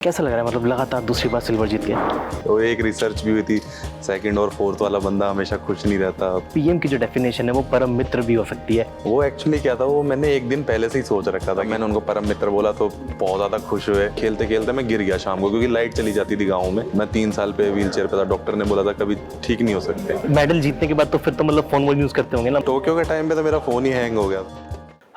कैसा लग रहा है मतलब लगातार दूसरी बार सिल्वर जीत के? तो एक रिसर्च भी हुई थी, सेकंड और फोर्थ वाला बंदा हमेशा खुश नहीं रहता। पीएम की जो डेफिनेशन है वो परम मित्र भी हो सकती है। वो एक्चुअली क्या था, वो मैंने एक दिन पहले से ही सोच रखा था। मैंने उनको परम मित्र बोला तो बहुत ज़्यादा खुश हुए। खेलते खेलते मैं गिर गया शाम को, क्योंकि लाइट चली जाती थी गाँव में। मैं 3 साल पे व्हील चेयर पे था, डॉक्टर ने बोला था कभी ठीक नहीं हो सकते। मेडल जीतने के बाद तो फिर तो मतलब फोन वोन यूज करते होंगे ना? टोक्यो के टाइम पे तो मेरा फ़ोन ही हैंग हो गया।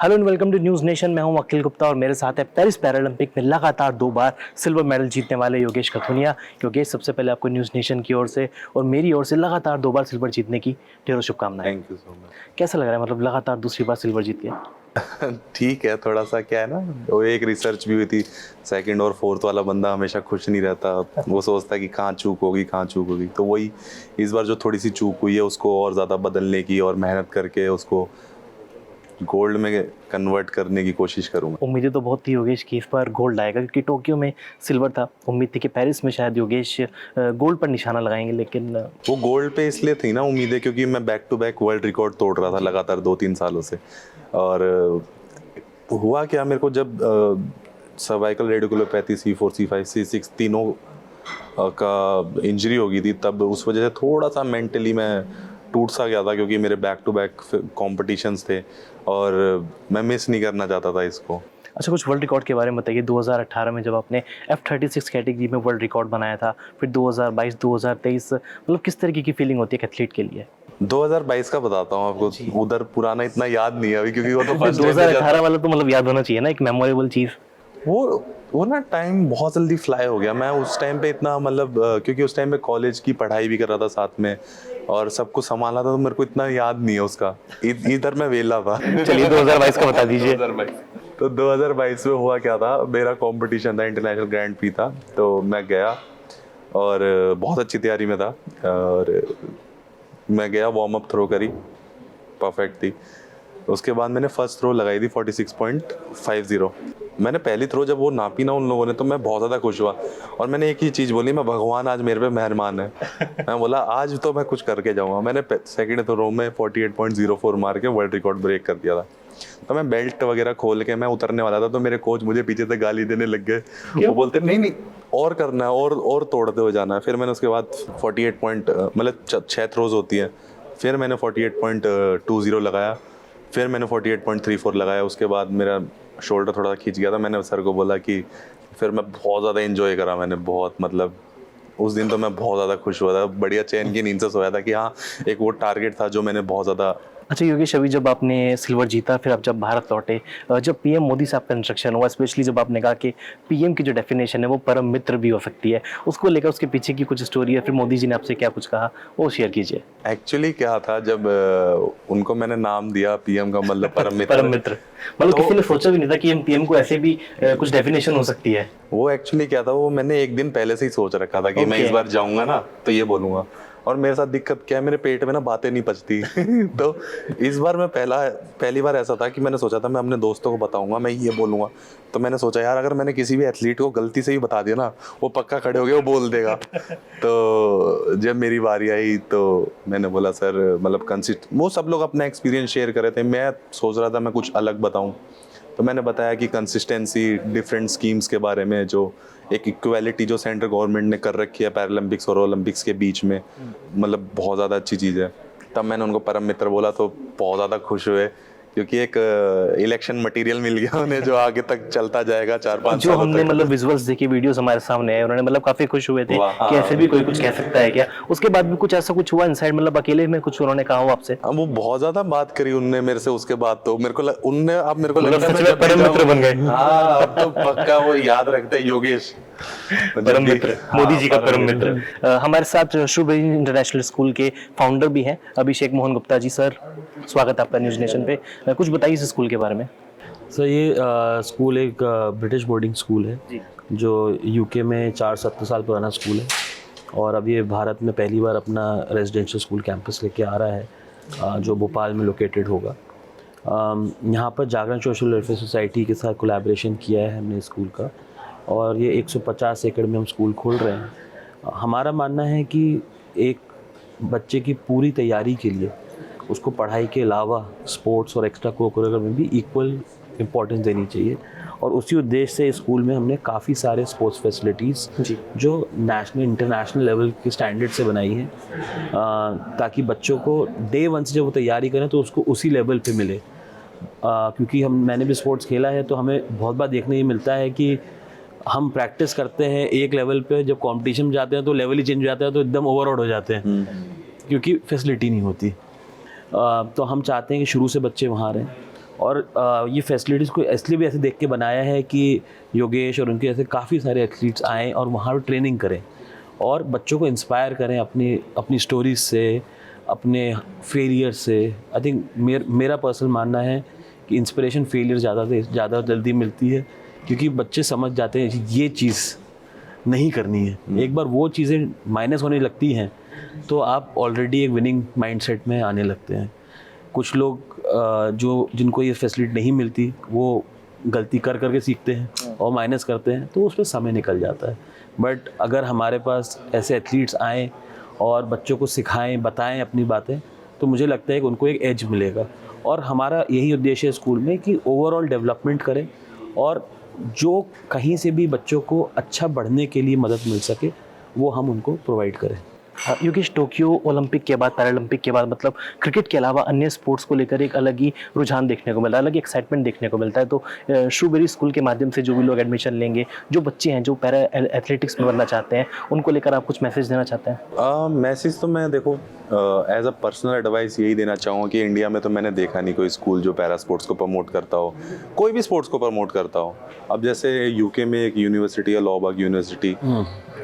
Hello and welcome to news nation. मैं हूं अखिल गुप्ता और मेरे साथ है पेरिस पैरालंपिक में लगातार 2 बार सिल्वर मेडल जीतने वाले योगेश कथुनिया। योगेश, सबसे पहले आपको न्यूज़ नेशन की ओर से और मेरी ओर से लगातार 2 बार सिल्वर जीतने की ढेरों शुभकामनाएं। Thank you so much. कैसा लग रहा है मतलब लगातार दूसरी बार सिल्वर जीत के? ठीक है, थोड़ा सा क्या है ना, वो एक रिसर्च भी हुई थी, सेकंड और फोर्थ वाला बंदा हमेशा खुश नहीं रहता। वो सोचता है कि कहाँ चूक होगी, कहाँ चूक होगी। तो वही इस बार जो थोड़ी सी चूक हुई है उसको और ज़्यादा बदलने की और मेहनत करके उसको गोल्ड में कन्वर्ट करने की कोशिश करूँगा। उम्मीदें तो बहुत थी योगेश की इस बार गोल्ड आएगा, क्योंकि टोक्यो में सिल्वर था। उम्मीद थी कि पेरिस में शायद योगेश गोल्ड पर निशाना लगाएंगे, लेकिन वो गोल्ड पे इसलिए थी ना उम्मीदें, क्योंकि मैं back to back world record तोड़ रहा था लगातार 2-3 सालों से। और हुआ क्या, मेरे को जब cervical radiculopathy C4 C5 C6 तीनों का इंजरी हो गई थी, तब उस वजह से थोड़ा सा मेंटली मैं टूट सा गया था, क्योंकि मेरे बैक टू बैक कॉम्पिटिशन्स थे और मैं मिस नहीं करना चाहता था इसको। अच्छा, कुछ वर्ल्ड रिकॉर्ड के बारे में बताइए। 2018 में जब आपने F36 कैटेगरी में वर्ल्ड रिकॉर्ड बनाया था, फिर 2022 2023 मतलब किस तरीके की फीलिंग होती है एथलीट के लिए? 2022 का बताता हूँ आपको, उधर पुराना इतना याद नहीं है अभी, क्योंकि वो तो फर्स्ट 2018 वाला तो मतलब याद होना चाहिए ना, एक मेमोरेबल चीज़। वो ना टाइम बहुत जल्दी फ्लाई हो गया। मैं उस टाइम पे इतना मतलब क्योंकि उस टाइम पे कॉलेज की पढ़ाई भी कर रहा था साथ में और सब कुछ संभाला था, तो मेरे को इतना याद नहीं है उसका। इधर मैं वेला था। चलिए 2022 का बता दीजिए। 2022 तो 2022 में हुआ क्या था, मेरा कंपटीशन था, इंटरनेशनल ग्रैंड प्री था। तो मैं गया और बहुत अच्छी तैयारी में था और मैं गया, वार्म अप थ्रो करी, परफेक्ट थी। उसके बाद मैंने फर्स्ट थ्रो लगाई थी 46.50। मैंने पहली थ्रो जब वो नापी ना उन लोगों ने, तो मैं बहुत ज़्यादा खुश हुआ और मैंने एक ही चीज़ बोली, मैं भगवान आज मेरे पे मेहरबान है। मैं बोला आज तो मैं कुछ करके जाऊँगा। मैंने सेकंड थ्रो में 48.04 मार के वर्ल्ड रिकॉर्ड ब्रेक कर दिया था। तो मैं बेल्ट वगैरह खोल के मैं उतरने वाला था, तो मेरे कोच मुझे पीछे से गाली देने लग गए। वो बोलते नहीं नहीं और करना है और तोड़ते हुए जाना है। फिर मैंने उसके बाद 48 पॉइंट मतलब 6 थ्रोज होती हैं, फिर मैंने 48.20 लगाया, फिर मैंने 48.34 लगाया। उसके बाद मेरा शोल्डर थोड़ा खींच गया था। मैंने सर को बोला कि फिर मैं बहुत ज़्यादा एंजॉय करा मैंने, बहुत मतलब उस दिन तो मैं बहुत ज़्यादा खुश हुआ था, बढ़िया चैन की नींद से सोया था कि हाँ एक वो टारगेट था जो मैंने बहुत ज़्यादा। अच्छा योगेश, अभी जब आपने सिल्वर जीता, फिर आप जब भारत लौटे, जब पीएम मोदी से आपका इंस्ट्रक्शन हुआ, स्पेशली जब आपने कहा कि पीएम की जो डेफिनेशन है वो परम मित्र भी हो सकती है, उसको लेकर उसके पीछे की कुछ स्टोरी है, फिर मोदी जी ने आपसे क्या कुछ कहा, वो शेयर कीजिए। एक्चुअली क्या था, जब उनको मैंने नाम दिया पीएम का मतलब परम परम मित्र। मित्र मतलब तो किसी ने सोचा भी नहीं था कि हम पीएम को ऐसे भी कुछ डेफिनेशन हो सकती है। वो एक्चुअली क्या था, वो मैंने एक दिन पहले से ही सोच रखा था कि मैं इस बार जाऊंगा ना तो ये बोलूंगा। और मेरे साथ दिक्कत क्या है, मेरे पेट में ना बातें नहीं पचती। तो इस बार मैं पहली बार ऐसा था कि मैंने सोचा था मैं अपने दोस्तों को बताऊंगा, मैं ये बोलूंगा। तो मैंने सोचा यार अगर मैंने किसी भी एथलीट को गलती से ही बता दिया ना, वो पक्का खड़े हो गए, वो बोल देगा। तो जब मेरी बारी आई तो मैंने बोला सर मतलब वो सब लोग अपना एक्सपीरियंस शेयर कर रहे थे, मैं सोच रहा था मैं कुछ अलग बताऊं। तो मैंने बताया कि कंसिस्टेंसी, डिफरेंट स्कीम्स के बारे में, जो एक इक्वालिटी जो सेंट्रल गवर्नमेंट ने कर रखी है पैरालंपिक्स और ओलंपिक्स के बीच में, मतलब बहुत ज़्यादा अच्छी चीज़ है। तब मैंने उनको परम मित्र बोला तो बहुत ज़्यादा खुश हुए, क्योंकि एक इलेक्शन मटेरियल मिल गया उन्हें जो आगे तक चलता जाएगा 4-5 जो सालों हमने तक। मतलब विजुअल्स देखी, वीडियोस हमारे सामने है, उन्होंने मतलब काफी खुश हुए थे कि ऐसे भी कोई कुछ कह सकता है क्या। उसके बाद भी कुछ ऐसा कुछ हुआ इनसाइड, मतलब अकेले में कुछ उन्होंने कहा हो आपसे? हाँ, वो बहुत ज्यादा बात करी उनने मेरे से। उसके बाद तो मेरे को उनने, अब मेरे को मतलब लगता है सच मैं में जब भी परम मित्र बन गए। हाँ अब तो पक्का वो याद रखते हैं योगेश। परम मित्र, मोदी जी का परम मित्र। हमारे साथ शुभ इंटरनेशनल स्कूल के फाउंडर भी हैं अभिषेक मोहन गुप्ता जी। सर, स्वागत है आपका न्यूज़ नेशन पे। कुछ बताइए इस स्कूल के बारे में। सर ये स्कूल एक ब्रिटिश बोर्डिंग स्कूल है जी। जो यूके में 4-7 साल पुराना स्कूल है और अब ये भारत में पहली बार अपना रेजिडेंशियल स्कूल कैंपस लेके आ रहा है, जो भोपाल में लोकेटेड होगा। यहाँ पर जागरण सोशल वेलफेयर सोसाइटी के साथ कोलैबोरेशन किया है हमने स्कूल का, और ये 150 एकड़ में हम स्कूल खोल रहे हैं। हमारा मानना है कि एक बच्चे की पूरी तैयारी के लिए उसको पढ़ाई के अलावा स्पोर्ट्स और एक्स्ट्रा कोकुलर में भी इक्वल इम्पोर्टेंस देनी चाहिए। और उसी उद्देश्य से स्कूल में हमने काफ़ी सारे स्पोर्ट्स फैसिलिटीज़ जी। जो नेशनल इंटरनेशनल लेवल के स्टैंडर्ड से बनाई हैं, ताकि बच्चों को डे वन से जब वो तैयारी करें तो उसको उसी लेवल पे मिले। क्योंकि मैंने भी स्पोर्ट्स खेला है, तो हमें बहुत बार देखने ये मिलता है कि हम प्रैक्टिस करते हैं एक लेवल पे, जब कंपटीशन में जाते हैं तो लेवल ही चेंज हो जाता है, तो एकदम ओवरऑल हो जाते हैं क्योंकि फैसिलिटी नहीं होती। तो हम चाहते हैं कि शुरू से बच्चे वहाँ रहें, और ये फैसिलिटीज़ को इसलिए भी ऐसे देख के बनाया है कि योगेश और उनके ऐसे काफ़ी सारे एथलीट्स आएँ और वहाँ ट्रेनिंग करें और बच्चों को इंस्पायर करें अपनी स्टोरीज से, अपने फेलियर से। आई थिंक मेरा पर्सनल मानना है कि इंस्पिरेशन फेलियर ज़्यादा जल्दी मिलती है, क्योंकि बच्चे समझ जाते हैं कि ये चीज़ नहीं करनी है। एक बार वो चीज़ें माइनस होने लगती हैं तो आप ऑलरेडी एक विनिंग माइंडसेट में आने लगते हैं। कुछ लोग जिनको ये फैसिलिटी नहीं मिलती, वो गलती करके सीखते हैं और माइनस करते हैं, तो उस पर समय निकल जाता है। बट अगर हमारे पास ऐसे एथलीट्स आएँ और बच्चों को सिखाएं, बताएं अपनी बातें, तो मुझे लगता है कि उनको एक एज मिलेगा। और हमारा यही उद्देश्य है स्कूल में कि ओवरऑल डेवलपमेंट करें, और जो कहीं से भी बच्चों को अच्छा बढ़ने के लिए मदद मिल सके वो हम उनको प्रोवाइड करें। योगेश, टोक्यो ओलंपिक के बाद, पैरालंपिक के बाद, मतलब क्रिकेट के अलावा अन्य स्पोर्ट्स को लेकर एक अलग ही रुझान देखने को मिलता है, अलग एक्साइटमेंट देखने को मिलता है। तो शूबेरी स्कूल के माध्यम से जो भी लोग एडमिशन लेंगे, जो बच्चे हैं जो पैरा एथलेटिक्स में बनना चाहते हैं, उनको लेकर आप कुछ मैसेज देना चाहते हैं? मैसेज तो मैं देखो एज अ पर्सनल एडवाइस यही देना चाहूँगा कि इंडिया में तो मैंने देखा नहीं कोई स्कूल जो पैरा स्पोर्ट्स को प्रमोट करता हो, कोई भी स्पोर्ट्स को प्रमोट करता हो। अब जैसे यूके में एक यूनिवर्सिटी है, लॉबाग यूनिवर्सिटी,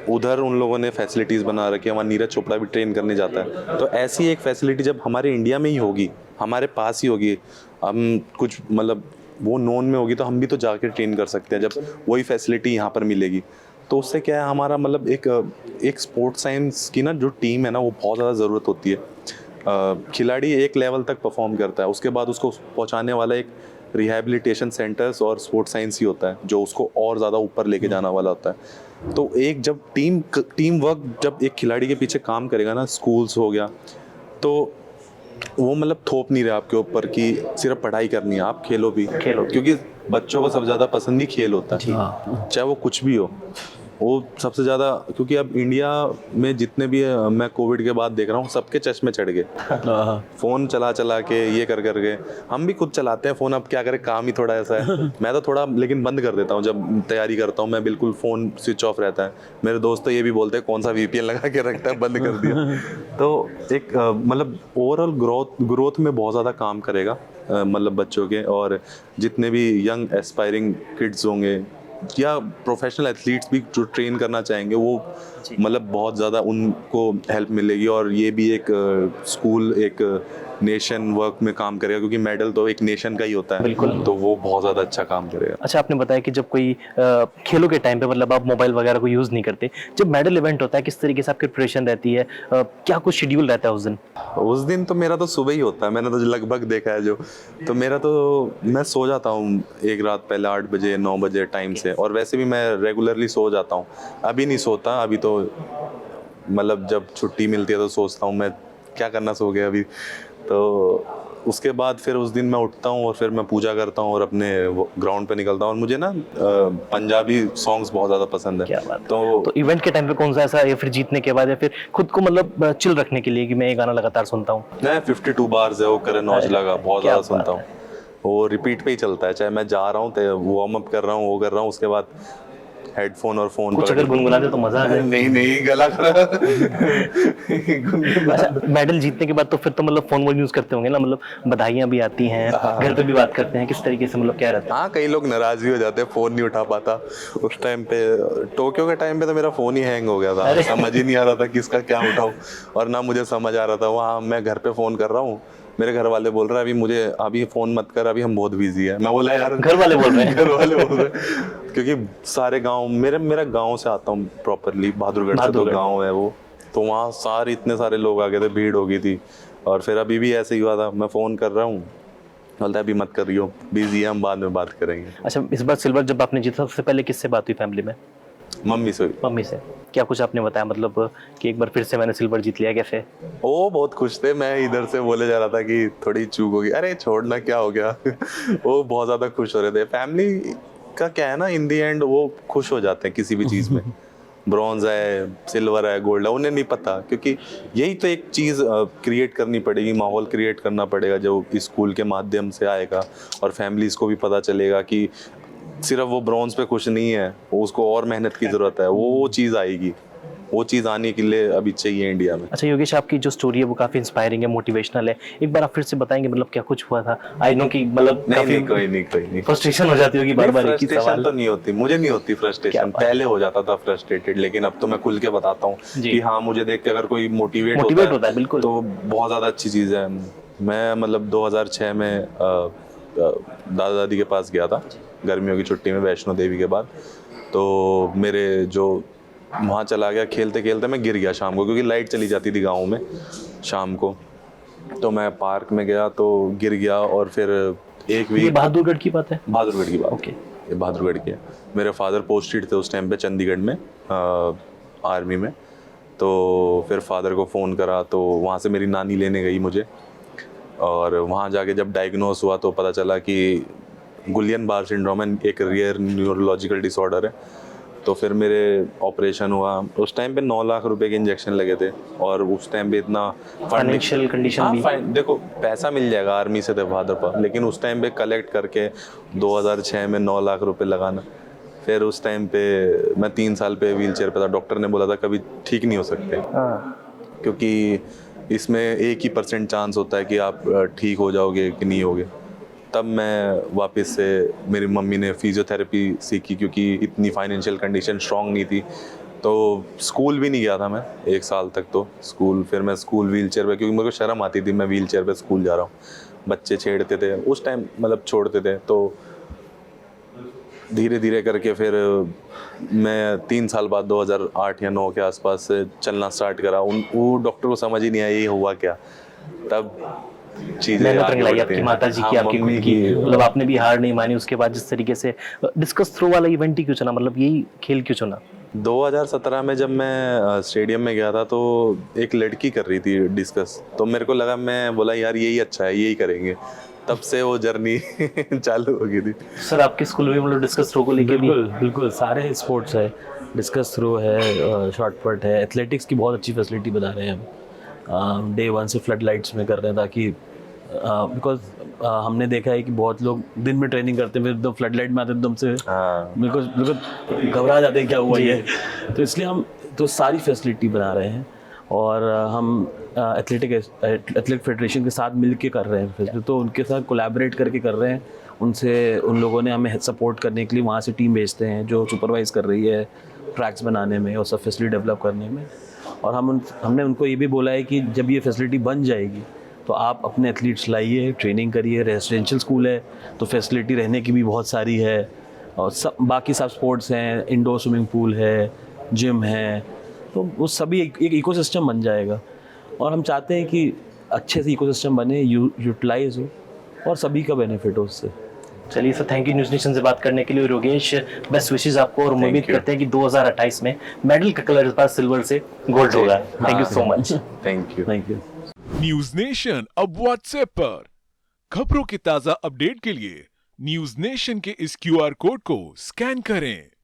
उधर उन लोगों ने फैसिलिटीज़ बना रखी है, वहाँ नीरज चोपड़ा भी ट्रेन करने जाता है। तो ऐसी एक फैसिलिटी जब हमारे इंडिया में ही होगी, हमारे पास ही होगी, हम कुछ मतलब वो नोन में होगी, तो हम भी तो जाके ट्रेन कर सकते हैं जब वही फैसिलिटी यहाँ पर मिलेगी। तो उससे क्या है, हमारा मतलब एक स्पोर्ट्स साइंस की ना जो टीम है ना, वो बहुत ज़्यादा ज़रूरत होती है। खिलाड़ी एक लेवल तक परफॉर्म करता है, उसके बाद उसको पहुँचाने वाला एक रिहैबिलिटेशन सेंटर्स और स्पोर्ट्स साइंस ही होता है जो उसको और ज़्यादा ऊपर लेके जाना वाला होता है। तो एक जब टीम वर्क जब एक खिलाड़ी के पीछे काम करेगा ना, स्कूल्स हो गया, तो वो मतलब थोप नहीं रहे आपके ऊपर कि सिर्फ पढ़ाई करनी है, आप खेलो भी, क्योंकि बच्चों को सबसे ज़्यादा पसंद ही खेल होता है, चाहे वो कुछ भी हो। वो सबसे ज़्यादा, क्योंकि अब इंडिया में जितने भी मैं कोविड के बाद देख रहा हूँ, सबके चश्मे चढ़ गए फ़ोन चला के, ये कर के। हम भी खुद चलाते हैं फ़ोन, अब क्या करें, काम ही थोड़ा ऐसा है। मैं तो थोड़ा लेकिन बंद कर देता हूँ जब तैयारी करता हूँ, मैं बिल्कुल फ़ोन स्विच ऑफ रहता है। मेरे दोस्त तो ये भी बोलते हैं कौन सा VPN लगा के रखता है, बंद कर दिया। तो एक मतलब ओवरऑल ग्रोथ में बहुत ज़्यादा काम करेगा, मतलब बच्चों के, और जितने भी यंग एस्पायरिंग किड्स होंगे या प्रोफेशनल एथलीट्स भी जो ट्रेन करना चाहेंगे, वो मतलब बहुत ज़्यादा उनको हेल्प मिलेगी। और ये भी एक स्कूल एक नेशन वर्क में काम करेगा, क्योंकि मेडल तो एक नेशन का ही होता है, बिल्कुल। तो वो बहुत ज़्यादा अच्छा काम करेगा। अच्छा, आपने बताया कि जब कोई खेलों के टाइम पे, मतलब आप मोबाइल वगैरह को यूज़ नहीं करते, जब मेडल इवेंट होता है किस तरीके से आपकी प्रिपरेशन रहती है, क्या कुछ शेड्यूल रहता है उस दिन? तो मेरा तो सुबह ही होता है, मैंने तो लगभग देखा है जो, तो मेरा तो मैं सो जाता हूँ एक रात पहले 8 बजे 9 बजे टाइम से, और वैसे भी मैं रेगुलरली सो जाता हूँ। अभी नहीं सोता, अभी तो मतलब जब छुट्टी मिलती है तो सोचता हूँ मैं क्या करना, सो गया अभी। तो उसके बाद फिर उस दिन मैं उठता हूँ और फिर मैं पूजा करता हूँ और अपने ग्राउंड पे निकलता हूँ। और मुझे ना पंजाबी सॉन्ग्स बहुत ज़्यादा पसंद है। क्या बात। तो इवेंट के टाइम पे कौन सा ऐसा, या फिर जीतने के बाद, या फिर खुद को मतलब चिल रखने के लिए कि मैं ये गाना लगातार सुनता हूँ? मैं 52 बार्स है वो करण औजला का बहुत ज़्यादा सुनता हूँ, वो रिपीट पे ही चलता है, चाहे मैं जा रहा हूँ तो वार्म अप कर रहा हूँ, वो कर रहा हूँ, उसके बाद हेडफोन और फोन कुछ अगर गुनगुना दे तो मजा आ जाए। नहीं गला अच्छा, मेडल जीतने के बाद तो फिर तो मतलब फोन वो यूज करते होंगे ना, मतलब बधाइयां भी आती हैं, घर पे भी बात करते हैं, किस तरीके से, मतलब क्या रहता है? हाँ, कई लोग नाराज भी हो जाते हैं, फोन नहीं उठा पाता। उस टाइम पे टोक्यो के टाइम पे तो मेरा फोन ही हैंग हो गया था, समझ ही नहीं आ रहा था किसका क्या उठाऊं, और ना मुझे समझ आ रहा था। वहाँ मैं घर पे फोन कर रहा हूँ, मेरे घर वाले बोल रहे हैं अभी फोन मत कर, अभी हम बहुत बिजी है। मैं बोला यार, घर वाले बोल रहे हैं? घर वाले बोल रहे हैं, क्योंकि सारे गांव, मेरा गांव से आता हूँ प्रॉपरली, बहादुरगढ़ से तो गांव है वो, तो वहाँ सारे इतने सारे लोग आ गए थे, भीड़ हो गई थी। और फिर अभी भी ऐसे ही हुआ था, मैं फ़ोन कर रहा हूँ, बोलता है अभी मत करियो, बिजी है, हम बाद में बात करेंगे। अच्छा, इस बार सिल्वर जब आपने जीता, सबसे पहले किससे बात हुई फैमिली में? मम्मी से। मम्मी से क्या कुछ आपने बताया, मतलब कि एक बार फिर से मैंने सिल्वर जीत लिया, कैसे? वो बहुत खुश थे, मैं इधर से बोले जा रहा था कि थोड़ी चूक होगी, अरे छोड़ना क्या हो गया। वो बहुत ज़्यादा खुश हो रहे थे। फैमिली का क्या है ना, इन दी एंड वो खुश हो जाते हैं किसी भी चीज़ में। ब्रॉन्ज है, सिल्वर है, गोल्ड है, उन्हें नहीं पता, क्योंकि यही तो एक चीज़ क्रिएट करनी पड़ेगी, माहौल क्रिएट करना पड़ेगा जो स्कूल के माध्यम से आएगा, और फैमिलीज़ को भी पता चलेगा कि सिर्फ वो ब्रॉन्ज पे खुश नहीं है, वो उसको और मेहनत की ज़रूरत है। वो चीज़ आएगी, वो चीज़ आने के लिए अभी चाहिए इंडिया में। अच्छा योगेश, आपकी जो स्टोरी है वो काफी इंस्पायरिंग है, मोटिवेशनल है। एक बार आप फिर से बताएंगे मतलब क्या कुछ हुआ था? आई नो कि मतलब नहीं, कोई नहीं। फ्रस्ट्रेशन हो जाती होगी बार बार एक ही फ्रस्ट्रेशन सवाल। तो नहीं होती, मुझे नहीं होती फ्रस्ट्रेशन। पहले हो जाता था फ्रस्ट्रेटेड, लेकिन अब तो मैं खुल के बताता हूँ जी। कि हाँ, मुझे देख के अगर कोई मोटिवेट होता है बिल्कुल। तो बहुत ज़्यादा अच्छी चीज़ है। मैं मतलब 2006 में दादा दादी के पास गया था गर्मियों की छुट्टी में, वैष्णो देवी के बाद। तो मेरे जो वहाँ चला गया, खेलते खेलते मैं गिर गया शाम को, क्योंकि लाइट चली जाती थी गाँव में शाम को। तो मैं पार्क में गया तो गिर गया, और फिर एक ये वीक, बहादुरगढ़ की बात है? बहादुरगढ़ की बात, ओके। ये बहादुरगढ़ की है। मेरे फादर पोस्टेड थे उस टाइम पे चंडीगढ़ में, आर्मी में। तो फिर फादर को फ़ोन करा, तो वहाँ से मेरी नानी लेने गई मुझे, और वहाँ जाके जब डायग्नोस हुआ तो पता चला कि गुलियन बार सिंड्रोम है, एक रेयर न्यूरोलॉजिकल डिसऑर्डर है। तो फिर मेरे ऑपरेशन हुआ। उस टाइम पे 9 लाख रुपए के इंजेक्शन लगे थे, और उस टाइम पे इतना फाइनेंशियल कंडीशन भी। देखो पैसा मिल जाएगा आर्मी से थे फादर पर, लेकिन उस टाइम पे कलेक्ट करके 2006 में 9 लाख रुपए लगाना। फिर उस टाइम पे मैं 3 साल पे व्हील चेयर पे था। डॉक्टर ने बोला था कभी ठीक नहीं हो सकते, क्योंकि इसमें 1% चांस होता है कि आप ठीक हो जाओगे कि नहीं होगे। तब मैं वापस से, मेरी मम्मी ने फिजियोथेरेपी सीखी, क्योंकि इतनी फाइनेंशियल कंडीशन स्ट्रांग नहीं थी। तो स्कूल भी नहीं गया था मैं 1 साल तक। तो स्कूल, फिर मैं स्कूल व्हील चेयर पे, क्योंकि मेरे को शर्म आती थी मैं व्हील चेयर पे स्कूल जा रहा हूँ, बच्चे छेड़ते थे उस टाइम, मतलब छोड़ते थे। तो धीरे धीरे करके फिर मैं 3 साल बाद 2008 या 9 के आसपास से चलना स्टार्ट करा। वो डॉक्टर को समझ ही नहीं आया ये हुआ क्या। तब चीजें मेहनत आगे रंग लाई बढ़ती आपकी हैं। माता जी हाँ, की, आपकी मम्मी खुद की, मतलब आपने भी हार नहीं मानी। उसके बाद जिस तरीके से डिस्कस थ्रो वाला इवेंट ही क्यों चुना, मतलब यही खेल क्यों चुना? 2017 में जब मैं स्टेडियम में गया था तो एक लड़की कर रही थी डिस्कस, तो मेरे को लगा, मैं बोला यार यही अच्छा है, यही करेंगे। तब से वो जर्नी चालू हो गई थी। सर आपके स्कूल में मतलब डिस्कस थ्रो को लेके भी? बिल्कुल बिल्कुल, सारे स्पोर्ट्स है, डिस्कस थ्रो है, शॉर्ट पुट है, एथलेटिक्स की बहुत अच्छी फैसिलिटी बना रहे हैं हम। डे 1 से फ्लड लाइट्स में कर रहे हैं, ताकि बिकॉज हमने देखा है कि बहुत लोग दिन में ट्रेनिंग करते हैं, फिर एकदम फ्लड लाइट में आते हैं एकदम से, हाँ, बिल्कुल घबरा जाते हैं क्या हुआ ये। तो इसलिए हम तो सारी फैसिलिटी बना रहे हैं, और हम एथलेटिक फेडरेशन के साथ मिल के कर रहे हैं फिर, तो उनके साथ कोलैबोरेट करके कर रहे हैं। उन लोगों ने हमें सपोर्ट करने के लिए वहाँ से टीम भेजते हैं जो सुपरवाइज़ कर रही है ट्रैक्स बनाने में और सब फैसिलिटी डेवलप करने में। और हमने उनको ये भी बोला है कि जब ये फैसिलिटी बन जाएगी तो आप अपने एथलीट्स लाइए, ट्रेनिंग करिए। रेजिडेंशियल स्कूल है तो फैसिलिटी रहने की भी बहुत सारी है, और सब बाकी सब स्पोर्ट्स हैं, इंडोर स्विमिंग पूल है, जिम है, तो वो सभी एक इकोसिस्टम बन जाएगा। और हम चाहते हैं कि अच्छे से इकोसिस्टम बने, यूटिलाइज हो और सभी का बेनिफिट हो उससे। चलिए sir, thank you news nation से बात करने के लिए। योगेश, बेस्ट विशेस आपको, और उम्मीद करते हैं कि 2028 में मेडल का कलर इस बार सिल्वर से गोल्ड होगा। Thank you so much. Thank you. News nation अब व्हाट्सएप पर खबरों के ताजा अपडेट के लिए न्यूज नेशन के इस QR कोड को स्कैन करें।